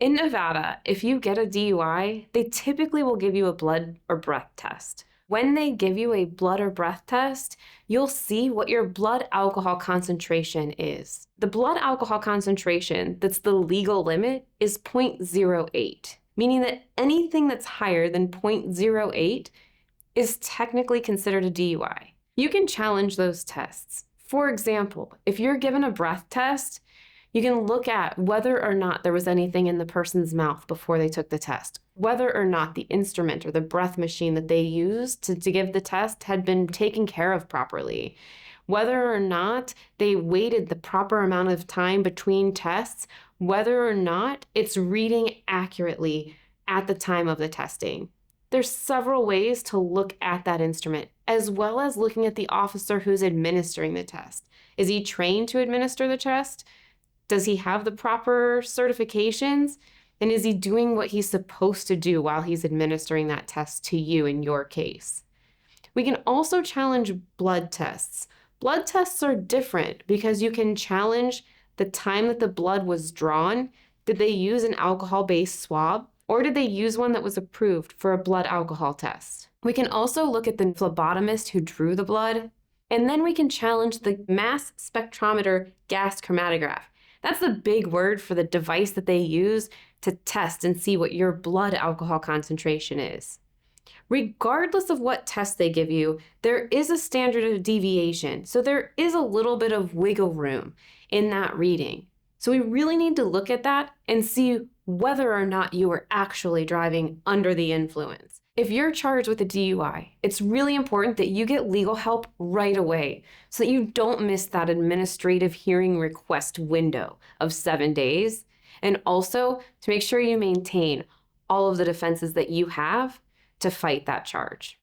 In Nevada, if you get a DUI, they typically will give you a blood or breath test. When they give you a blood or breath test, you'll see what your blood alcohol concentration is. The blood alcohol concentration that's the legal limit is 0.08, meaning that anything that's higher than 0.08 is technically considered a DUI. You can challenge those tests. For example, if you're given a breath test, you can look at whether or not there was anything in the person's mouth before they took the test, whether or not the instrument or the breath machine that they used to give the test had been taken care of properly, whether or not they waited the proper amount of time between tests, whether or not it's reading accurately at the time of the testing. There's several ways to look at that instrument, as well as looking at the officer who's administering the test. Is he trained to administer the test? Does he have the proper certifications? And is he doing what he's supposed to do while he's administering that test to you in your case? We can also challenge blood tests. Blood tests are different because you can challenge the time that the blood was drawn. Did they use an alcohol-based swab? Or did they use one that was approved for a blood alcohol test? We can also look at the phlebotomist who drew the blood, and then we can challenge the mass spectrometer gas chromatograph. That's the big word for the device that they use to test and see what your blood alcohol concentration is. Regardless of what test they give you, there is a standard of deviation, so there is a little bit of wiggle room in that reading. So we really need to look at that and see whether or not you are actually driving under the influence. If you're charged with a DUI, it's really important that you get legal help right away so that you don't miss that administrative hearing request window of 7 days, and also to make sure you maintain all of the defenses that you have to fight that charge.